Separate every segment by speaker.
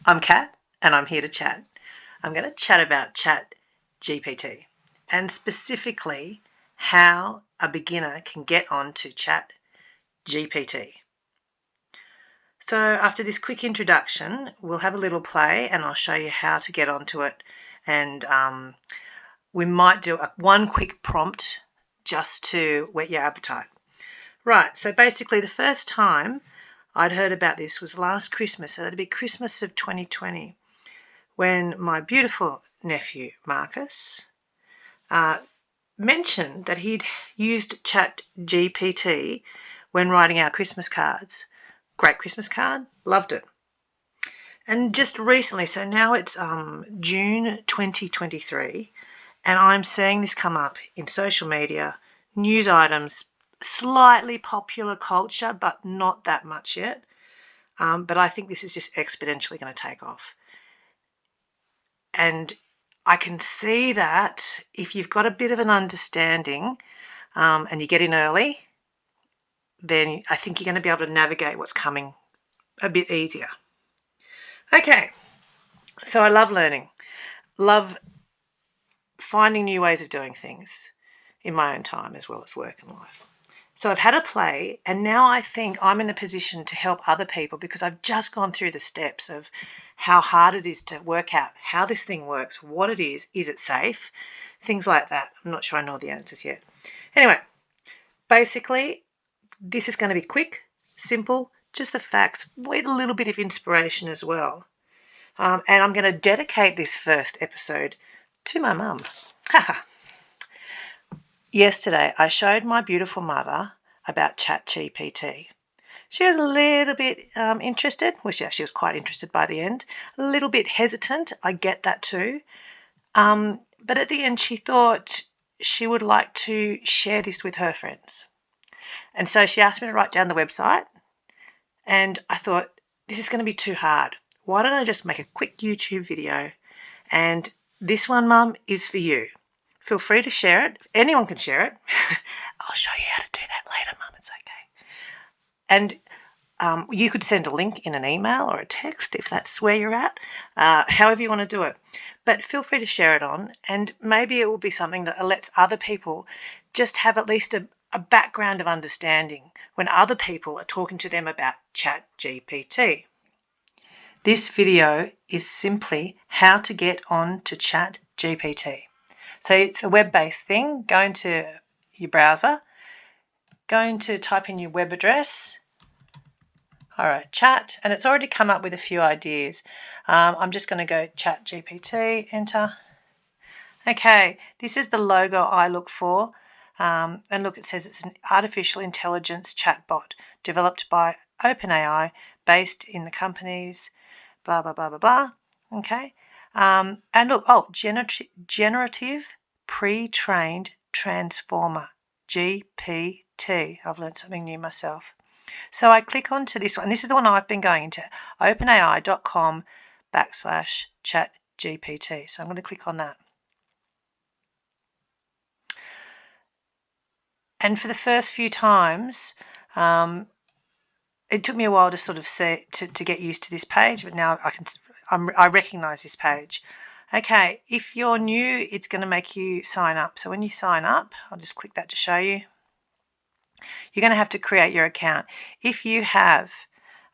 Speaker 1: I'm Kat, and I'm here to chat. I'm going to chat about Chat GPT and specifically how a beginner can get onto Chat GPT. So after this quick introduction, we'll have a little play and I'll show you how to get onto it. And we might do one quick prompt just to whet your appetite. Right, so basically the first time I'd heard about this was last Christmas, so that'd be Christmas of 2020. When my beautiful nephew, Marcus, mentioned that he'd used Chat GPT when writing our Christmas cards. Great Christmas card, loved it. And just recently, so now it's June 2023, and I'm seeing this come up in social media, news items, slightly popular culture, but not that much yet. But I think this is just exponentially going to take off. And I can see that if you've got a bit of an understanding and you get in early, then I think you're going to be able to navigate what's coming a bit easier. Okay, so I love learning, love finding new ways of doing things in my own time as well as work and life. So I've had a play and now I think I'm in a position to help other people because I've just gone through the steps of how hard it is to work out how this thing works, what it is it safe, things like that. I'm not sure I know the answers yet. Anyway, basically this is going to be quick, simple, just the facts with a little bit of inspiration as well. And I'm going to dedicate this first episode to my mum. Yesterday, I showed my beautiful mother about Chat GPT. She was a little bit interested. Well, she was quite interested by the end. A little bit hesitant. I get that too. But at the end, she thought she would like to share this with her friends. And so she asked me to write down the website. And I thought, this is going to be too hard. Why don't I just make a quick YouTube video? And this one, Mum, is for you. Feel free to share it. Anyone can share it. I'll show you how to do that later, Mum. It's okay. And you could send a link in an email or a text if that's where you're at, however you want to do it. But feel free to share it on, and maybe it will be something that lets other people just have at least a background of understanding when other people are talking to them about Chat GPT. This video is simply how to get on to Chat GPT. So it's a web-based thing. Go into your browser, going to type in your web address. All right, chat, and it's already come up with a few ideas. I'm just going to go Chat GPT, enter. Okay, this is the logo I look for. And look, it says it's an artificial intelligence chatbot developed by OpenAI based in the company's blah, blah, blah, blah, blah. Okay. And look, generative pre-trained transformer, GPT. I've learned something new myself. So I click onto this one. This is the one I've been going into, openai.com/ChatGPT. So I'm going to click on that. And for the first few times, it took me a while to sort of to get used to this page, but now I recognise this page. Okay, if you're new, it's going to make you sign up. So when you sign up, I'll just click that to show you. You're going to have to create your account. If you have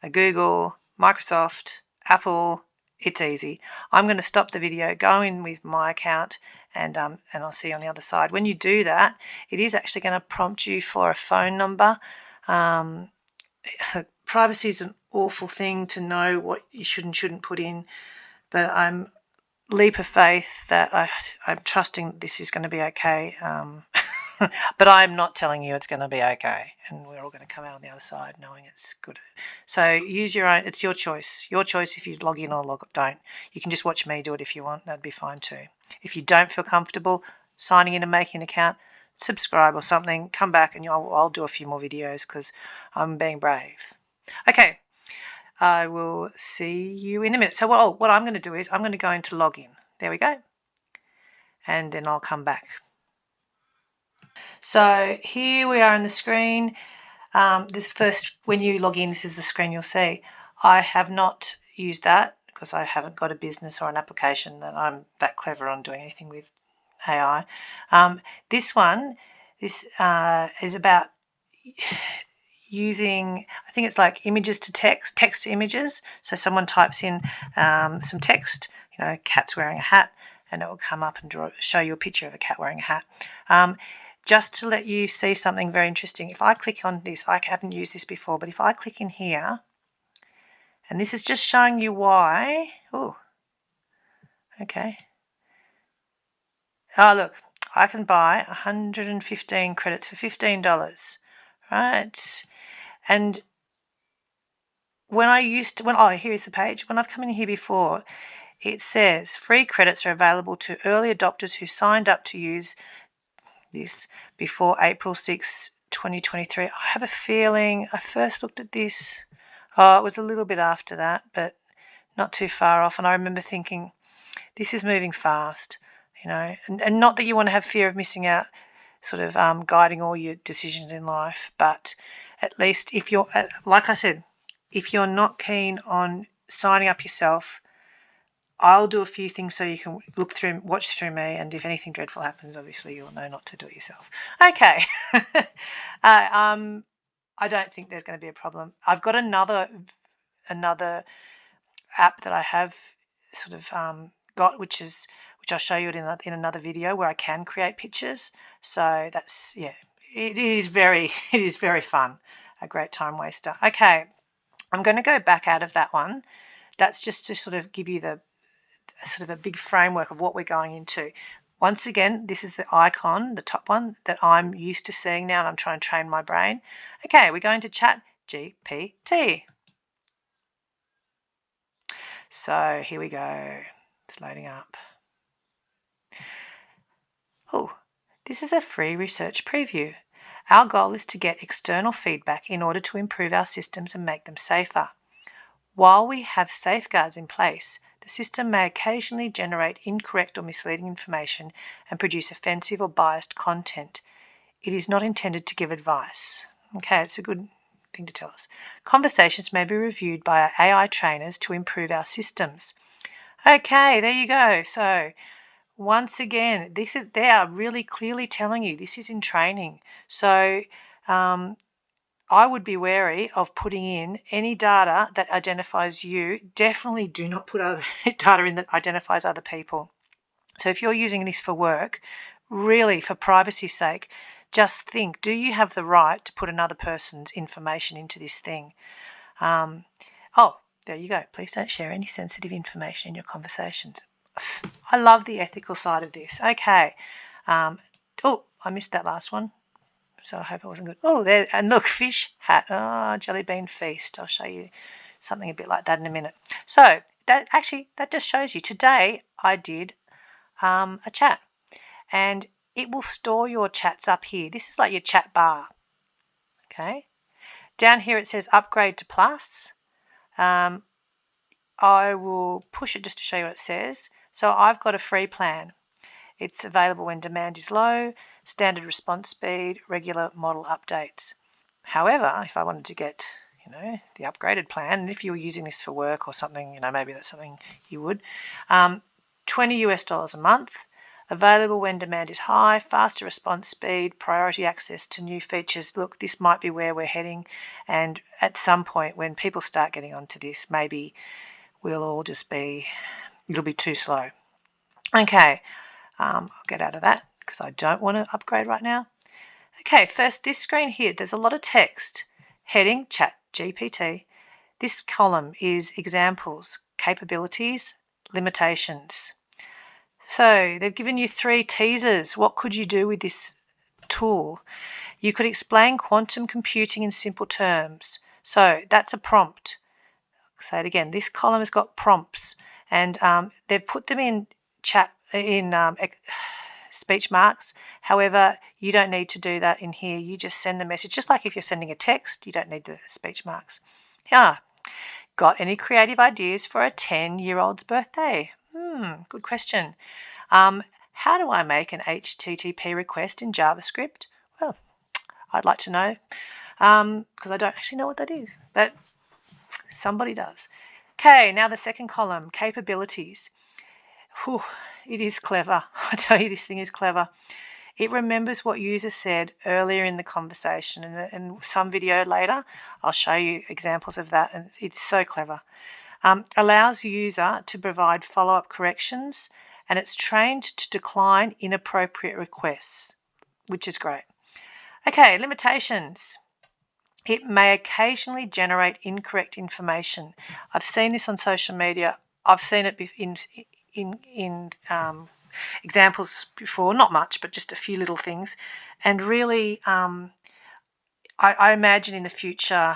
Speaker 1: a Google, Microsoft, Apple, it's easy. I'm going to stop the video, go in with my account, and I'll see you on the other side. When you do that, it is actually going to prompt you for a phone number. Privacy is an awful thing to know what you should and shouldn't put in, but I'm leap of faith that I'm trusting this is going to be okay. But I'm not telling you it's going to be okay, and we're all going to come out on the other side knowing it's good. So use your own. It's your choice. Your choice if you log in or don't. You can just watch me do it if you want. That'd be fine too. If you don't feel comfortable signing in and making an account, subscribe or something. Come back and I'll do a few more videos because I'm being brave. Okay. I will see you in a minute. So what I'm going to do is I'm going to go into login. There we go. And then I'll come back. So here we are on the screen. When you log in, this is the screen you'll see. I have not used that because I haven't got a business or an application that I'm that clever on doing anything with AI. This one is about using, I think it's like images to text, text to images. So someone types in some text, cat's wearing a hat, and it will come up and show you a picture of a cat wearing a hat. Just to let you see something very interesting, if I click on this, I haven't used this before, but if I click in here, and this is just showing you why. Oh, okay. Oh, look, I can buy 115 credits for $15, right? And here's the page. When I've come in here before, it says free credits are available to early adopters who signed up to use this before April 6, 2023. I have a feeling I first looked at this. It was a little bit after that, but not too far off. And I remember thinking, this is moving fast, and not that you want to have fear of missing out, sort of guiding all your decisions in life, but at least if you're, like I said, if you're not keen on signing up yourself, I'll do a few things so you can watch through me, and if anything dreadful happens, obviously you'll know not to do it yourself. Okay. I don't think there's going to be a problem. I've got another app that I have sort of got, which I'll show you in another video, where I can create pictures. So that's, yeah, it is very fun, a great time waster. Okay, I'm going to go back out of that one. That's just to sort of give you the sort of a big framework of what we're going into. Once again, this is the icon, the top one, that I'm used to seeing now, and I'm trying to train my brain. Okay, we're going to Chat GPT. So here we go. It's loading up. Oh, this is a free research preview. Our goal is to get external feedback in order to improve our systems and make them safer. While we have safeguards in place, the system may occasionally generate incorrect or misleading information and produce offensive or biased content. It is not intended to give advice. Okay, it's a good thing to tell us. Conversations may be reviewed by our AI trainers to improve our systems. Okay, there you go. So once again, they are really clearly telling you this is in training. So I would be wary of putting in any data that identifies you. Definitely do not put other data in that identifies other people. So if you're using this for work, really for privacy's sake, just think, do you have the right to put another person's information into this thing? There you go. Please don't share any sensitive information in your conversations. I love the ethical side of this. Okay. I missed that last one. So I hope it wasn't good. Oh, there, and look, fish hat. Jelly bean feast. I'll show you something a bit like that in a minute. So that just shows you. Today I did a chat, and it will store your chats up here. This is like your chat bar. Okay. Down here it says upgrade to plus. I will push it just to show you what it says. So I've got a free plan. It's available when demand is low, standard response speed, regular model updates. However, if I wanted to get, the upgraded plan, and if you were using this for work or something, maybe that's something you would, $20 a month, available when demand is high, faster response speed, priority access to new features. Look, this might be where we're heading, and at some point when people start getting onto this, maybe it'll be too slow. Okay. I'll get out of that because I don't want to upgrade right now. Okay, first this screen here, there's a lot of text. Heading, Chat GPT. This column is examples, capabilities, limitations. So they've given you 3 teasers. What could you do with this tool? You could explain quantum computing in simple terms. So that's a prompt. I'll say it again. This column has got prompts, and they've put them in speech marks. However, you don't need to do that in here. You just send the message, just like if you're sending a text, you don't need the speech marks. Got any creative ideas for a 10-year-old's birthday? Good question. How do I make an HTTP request in JavaScript? Well, I'd like to know, because I don't actually know what that is, but somebody does. Okay, now the second column, capabilities. Whew, it is clever. I tell you, this thing is clever. It remembers what users said earlier in the conversation, and some video later, I'll show you examples of that, and it's so clever. Allows user to provide follow-up corrections, and it's trained to decline inappropriate requests, which is great. Okay, limitations. It may occasionally generate incorrect information. I've seen this on social media. I've seen it in examples before, not much, but just a few little things. And really, I imagine in the future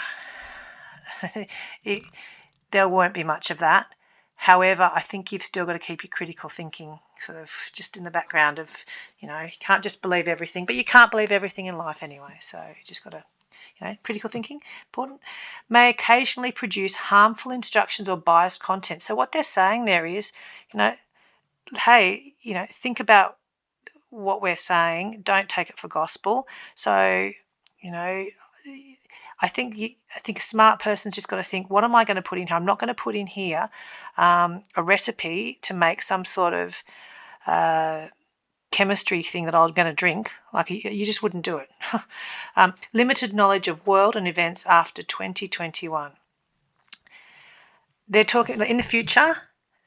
Speaker 1: there won't be much of that. However, I think you've still got to keep your critical thinking sort of just in the background of, you can't just believe everything, but you can't believe everything in life anyway. So you just got to, critical thinking, important. May occasionally produce harmful instructions or biased content. So what they're saying there is, hey, think about what we're saying. Don't take it for gospel. So, I think a smart person's just got to think, what am I going to put in here? I'm not going to put in here a recipe to make some sort of chemistry thing that I'm going to drink. Like, you just wouldn't do it. Limited knowledge of world and events after 2021. They're talking in the future.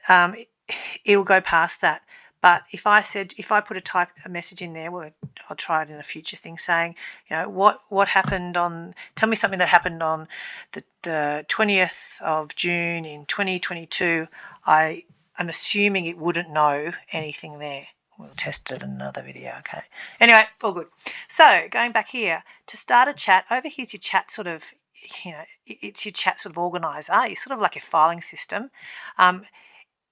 Speaker 1: It will go past that. But if I put a message in there, well, I'll try it in a future thing, saying, what happened tell me something that happened on the 20th of June in 2022. I'm assuming it wouldn't know anything there. We'll test it in another video, okay? Anyway, all good. So going back here, to start a chat, over here's your chat sort of, it's your chat sort of organizer. It's sort of like a filing system.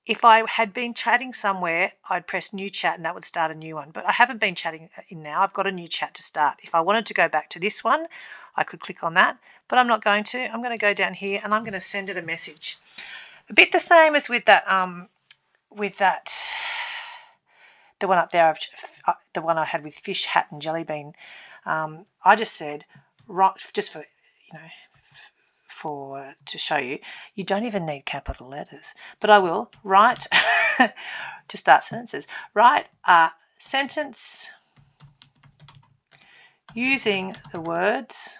Speaker 1: If I had been chatting somewhere, I'd press new chat and that would start a new one. But I haven't been chatting in now. I've got a new chat to start. If I wanted to go back to this one, I could click on that, but I'm not going to. I'm going to go down here and I'm going to send it a message. A bit the same as with that, the one up there, the one I had with fish, hat and jelly bean. I just said, right, just for, to show you, you don't even need capital letters, but I will write to start sentences. Write a sentence using the words,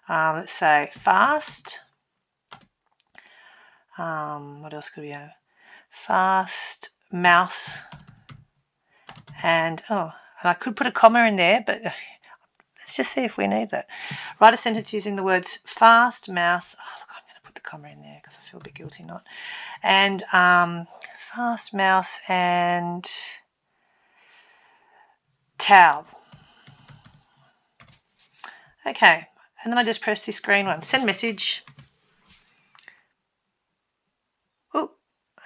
Speaker 1: let's say fast. What else could we have? Fast, mouse, and I could put a comma in there, but let's just see if we need that. Write a sentence using the words fast, mouse. Oh, look, I'm going to put the comma in there because I feel a bit guilty not. And fast, mouse, and towel. Okay, and then I just press this green one. Send message. Oh,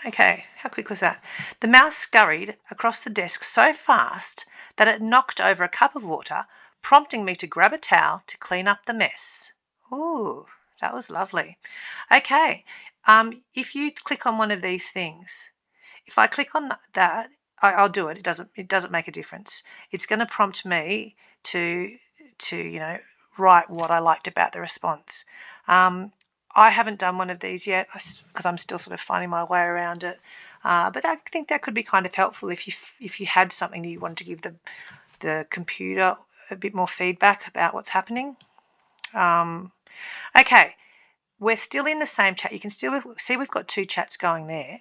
Speaker 1: okay, how quick was that? The mouse scurried across the desk so fast that it knocked over a cup of water, prompting me to grab a towel to clean up the mess. Ooh, that was lovely. Okay, if you click on one of these things, if I click on that, I'll do it. It doesn't make a difference. It's going to prompt me to write what I liked about the response. I haven't done one of these yet because I'm still sort of finding my way around it. But I think that could be kind of helpful if you had something that you wanted to give the computer a bit more feedback about what's happening. Okay, we're still in the same chat. You can still see we've got two chats going there,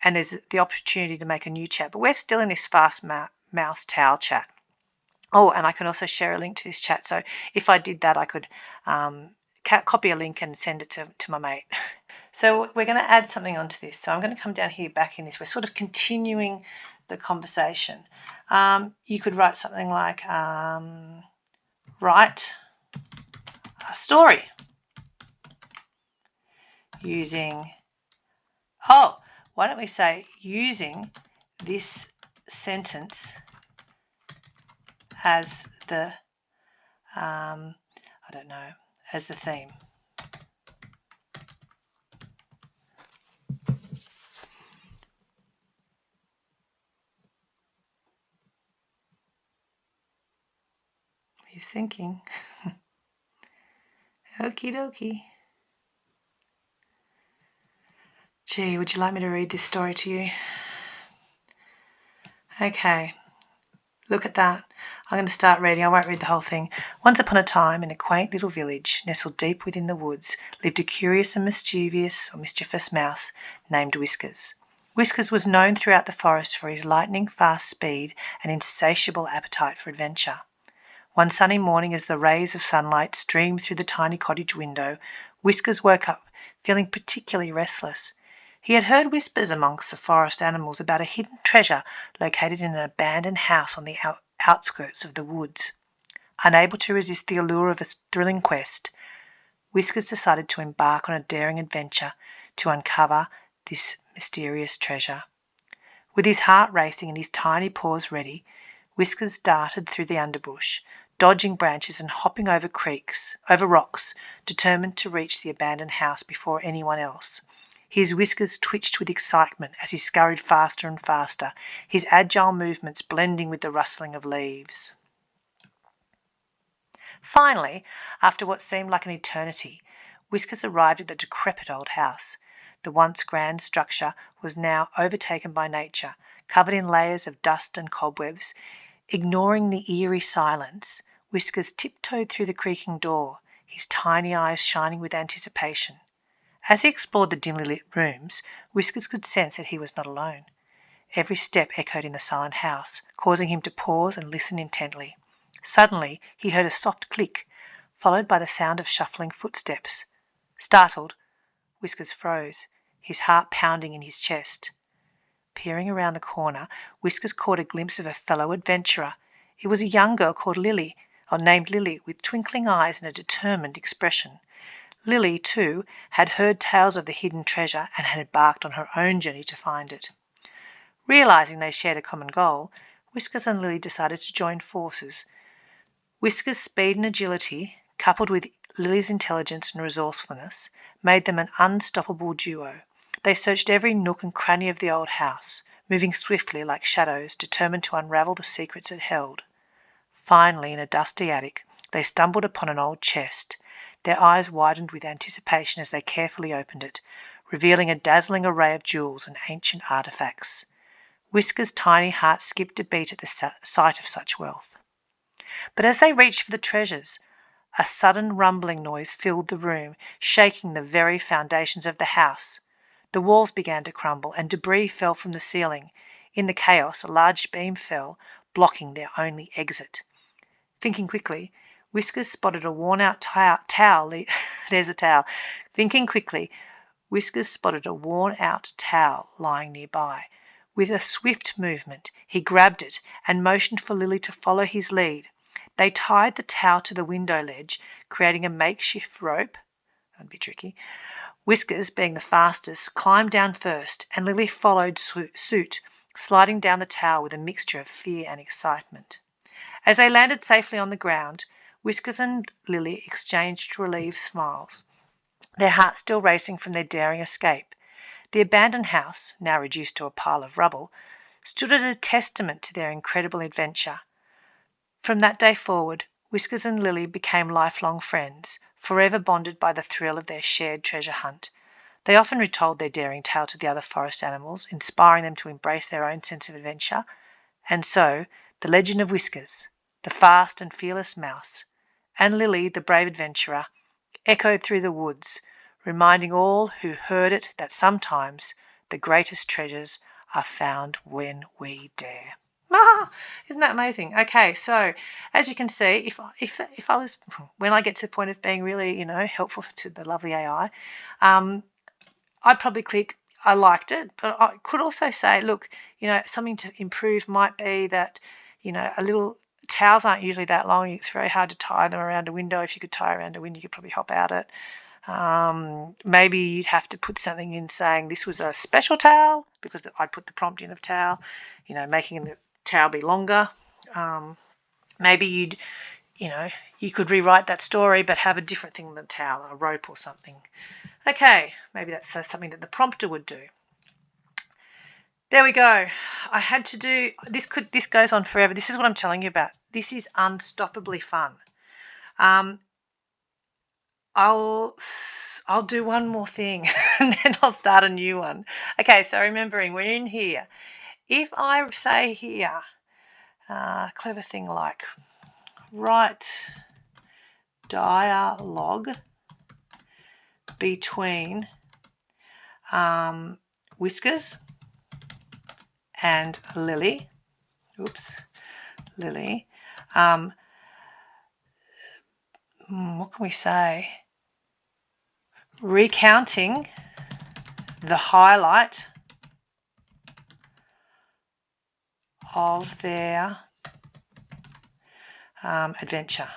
Speaker 1: and there's the opportunity to make a new chat, but we're still in this fast mouse towel chat. Oh, and I can also share a link to this chat. So if I did that, I could copy a link and send it to my mate. So we're going to add something onto this. So I'm going to come down here back in this. We're sort of continuing the conversation. You could write something like, write a story using, why don't we say using this sentence as the, as the theme. He's thinking. Okie dokie. Gee, would you like me to read this story to you? Okay, look at that. I'm going to start reading. I won't read the whole thing. Once upon a time, in a quaint little village nestled deep within the woods, lived a curious and mischievous mouse named Whiskers. Whiskers was known throughout the forest for his lightning-fast speed and insatiable appetite for adventure. One sunny morning, as the rays of sunlight streamed through the tiny cottage window, Whiskers woke up, feeling particularly restless. He had heard whispers amongst the forest animals about a hidden treasure located in an abandoned house on the outskirts of the woods. Unable to resist the allure of a thrilling quest, Whiskers decided to embark on a daring adventure to uncover this mysterious treasure. With his heart racing and his tiny paws ready, Whiskers darted through the underbush, dodging branches and hopping over rocks, determined to reach the abandoned house before anyone else. His whiskers twitched with excitement as he scurried faster and faster, his agile movements blending with the rustling of leaves. Finally, after what seemed like an eternity, Whiskers arrived at the decrepit old house. The once grand structure was now overtaken by nature, covered in layers of dust and cobwebs. Ignoring the eerie silence, Whiskers tiptoed through the creaking door, his tiny eyes shining with anticipation. As he explored the dimly lit rooms, Whiskers could sense that he was not alone. Every step echoed in the silent house, causing him to pause and listen intently. Suddenly he heard a soft click, followed by the sound of shuffling footsteps. Startled, Whiskers froze, his heart pounding in his chest. Peering around the corner, Whiskers caught a glimpse of a fellow adventurer. It was a young girl named Lily, with twinkling eyes and a determined expression. Lily, too, had heard tales of the hidden treasure and had embarked on her own journey to find it. Realizing they shared a common goal, Whiskers and Lily decided to join forces. Whiskers' speed and agility, coupled with Lily's intelligence and resourcefulness, made them an unstoppable duo. They searched every nook and cranny of the old house, moving swiftly like shadows, determined to unravel the secrets it held. Finally, in a dusty attic, they stumbled upon an old chest. Their eyes widened with anticipation as they carefully opened it, revealing a dazzling array of jewels and ancient artifacts. Whiskers' tiny heart skipped a beat at the sight of such wealth. But as they reached for the treasures, a sudden rumbling noise filled the room, shaking the very foundations of the house. The walls began to crumble, and debris fell from the ceiling. In the chaos, a large beam fell, blocking their only exit. Thinking quickly, Whiskers spotted a worn-out towel. There's a towel. Thinking quickly, Whiskers spotted a worn-out towel lying nearby. With a swift movement, he grabbed it and motioned for Lily to follow his lead. They tied the towel to the window ledge, creating a makeshift rope. That'd be tricky. Whiskers, being the fastest, climbed down first, and Lily followed suit, sliding down the towel with a mixture of fear and excitement. As they landed safely on the ground, Whiskers and Lily exchanged relieved smiles, their hearts still racing from their daring escape. The abandoned house, now reduced to a pile of rubble, stood as a testament to their incredible adventure. From that day forward, Whiskers and Lily became lifelong friends, forever bonded by the thrill of their shared treasure hunt. They often retold their daring tale to the other forest animals, inspiring them to embrace their own sense of adventure. And so, the legend of Whiskers, the fast and fearless mouse, and Lily, the brave adventurer, echoed through the woods, reminding all who heard it that sometimes the greatest treasures are found when we dare. Ah, isn't that amazing? Okay, so as you can see, if I was, when I get to the point of being really, helpful to the lovely AI, I'd probably click I liked it, but I could also say, look, something to improve might be that, a little towels aren't usually that long. It's very hard to tie them around a window. If you could tie around a window, you could probably hop out it. Maybe you'd have to put something in saying this was a special towel, because I'd put the prompt in of towel, making the towel be longer. Maybe you could rewrite that story but have a different thing than a towel, a rope or something. Okay, maybe that's something that the prompter would do. There we go. I had to do this. This goes on forever. This is what I'm telling you about. This is unstoppably fun. I'll do one more thing and then I'll start a new one. Okay, so remembering we're in here. If I say here, clever thing like write dialogue between Whiskers and Lily. Oops, Lily. What can we say? Recounting the highlight of their adventure.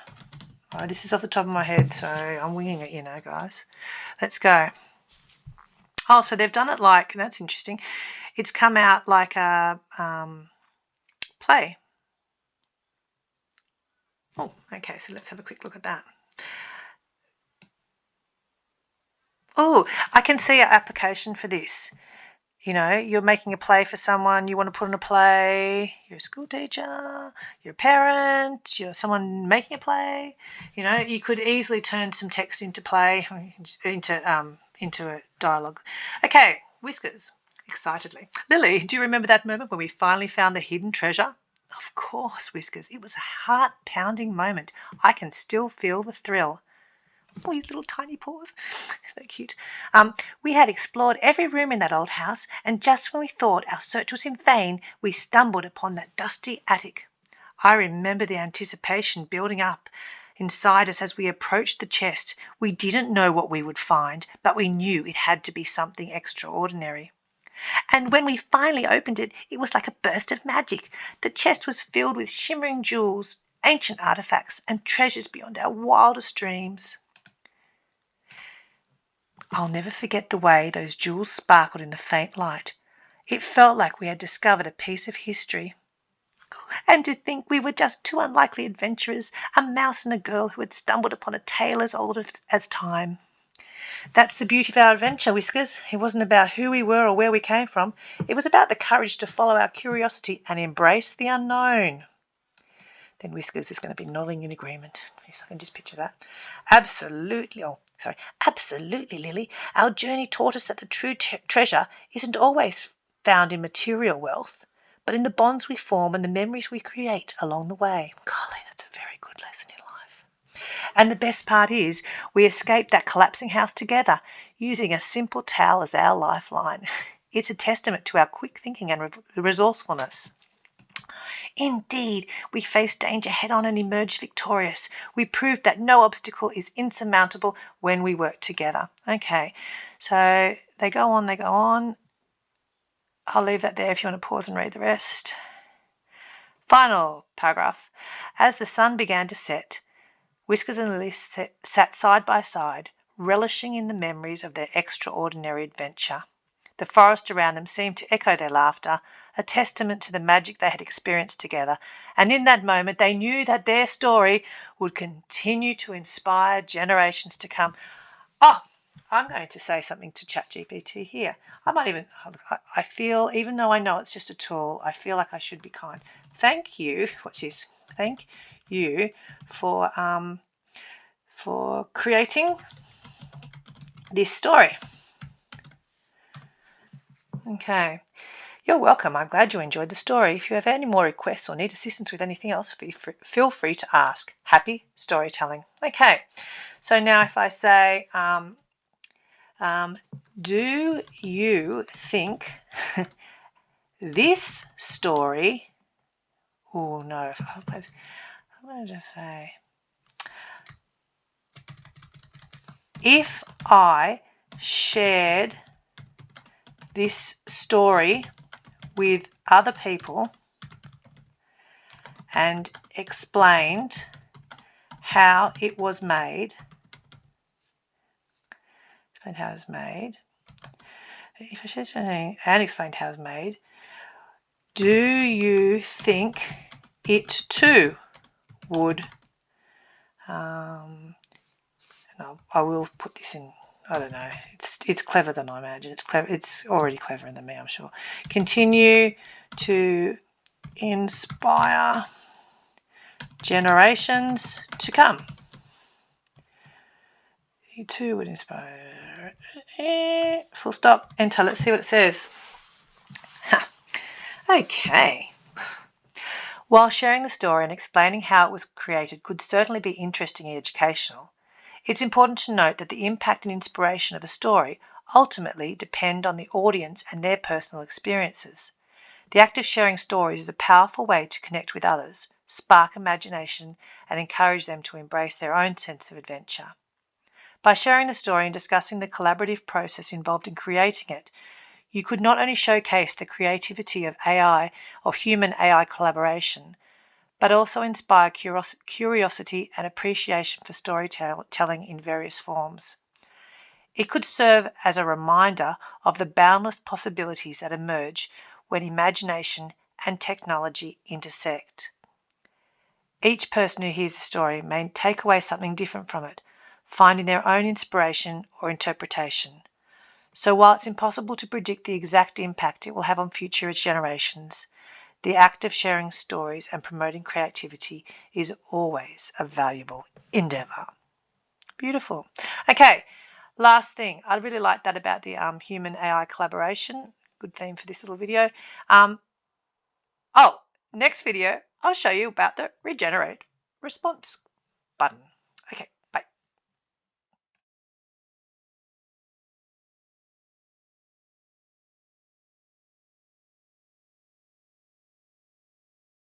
Speaker 1: Oh, this is off the top of my head, so I'm winging it, you know, guys. Let's go. Oh, so they've done it like, that's interesting. It's come out like a play. Oh, okay, so let's have a quick look at that. Oh, I can see an application for this. You know, you're making a play for someone, you want to put on a play, you're a school teacher, you're a parent, you're someone making a play. You know, you could easily turn some text into play, into a dialogue. Okay, Whiskers, excitedly. Lily, do you remember that moment when we finally found the hidden treasure? Of course, Whiskers. It was a heart-pounding moment. I can still feel the thrill. Oh, his little tiny paws. So cute. We had explored every room in that old house, and just when we thought our search was in vain, we stumbled upon that dusty attic. I remember the anticipation building up inside us as we approached the chest. We didn't know what we would find, but we knew it had to be something extraordinary. And when we finally opened it, it was like a burst of magic. The chest was filled with shimmering jewels, ancient artifacts, and treasures beyond our wildest dreams. I'll never forget the way those jewels sparkled in the faint light. It felt like we had discovered a piece of history. And to think we were just two unlikely adventurers, a mouse and a girl who had stumbled upon a tale as old as time. That's the beauty of our adventure, Whiskers. It wasn't about who we were or where we came from. It was about the courage to follow our curiosity and embrace the unknown. Then Whiskers is going to be nodding in agreement. Yes, I can just picture that. Absolutely, Lily. Our journey taught us that the true treasure isn't always found in material wealth, but in the bonds we form and the memories we create along the way. Golly, that's a very good lesson in life. And the best part is we escaped that collapsing house together, using a simple towel as our lifeline. It's a testament to our quick thinking and resourcefulness. Indeed, we faced danger head-on and emerged victorious. We proved that no obstacle is insurmountable when we work together. Okay, so they go on. I'll leave that there if you want to pause and read the rest. Final paragraph. As the sun began to set, Whiskers and Lily sat side by side, relishing in the memories of their extraordinary adventure. The forest around them seemed to echo their laughter, a testament to the magic they had experienced together, and in that moment they knew that their story would continue to inspire generations to come. Oh, I'm going to say something to Chat GPT here. I feel, even though I know it's just a tool, I feel like I should be kind. Thank you for creating this story. Okay. You're welcome. I'm glad you enjoyed the story. If you have any more requests or need assistance with anything else, feel free to ask. Happy storytelling. Okay. So now if I say, do you think this story... Oh, no. I'm going to just say... If I shared this story with other people and explained how it was made, if I shared something and explained how it was made, do you think it too would, and I will put this in, I don't know, it's clever than I imagine. It's clever. It's already cleverer than me, I'm sure. Continue to inspire generations to come. He too would inspire. Full stop. Enter. Let's see what it says. Okay. While sharing the story and explaining how it was created could certainly be interesting and educational, it's important to note that the impact and inspiration of a story ultimately depend on the audience and their personal experiences. The act of sharing stories is a powerful way to connect with others, spark imagination, and encourage them to embrace their own sense of adventure. By sharing the story and discussing the collaborative process involved in creating it, you could not only showcase the creativity of AI or human AI collaboration, but also inspire curiosity and appreciation for storytelling in various forms. It could serve as a reminder of the boundless possibilities that emerge when imagination and technology intersect. Each person who hears a story may take away something different from it, finding their own inspiration or interpretation. So while it's impossible to predict the exact impact it will have on future generations, the act of sharing stories and promoting creativity is always a valuable endeavour. Beautiful. Okay, last thing. I really like that about the human AI collaboration. Good theme for this little video. Oh, next video, I'll show you about the regenerate response button.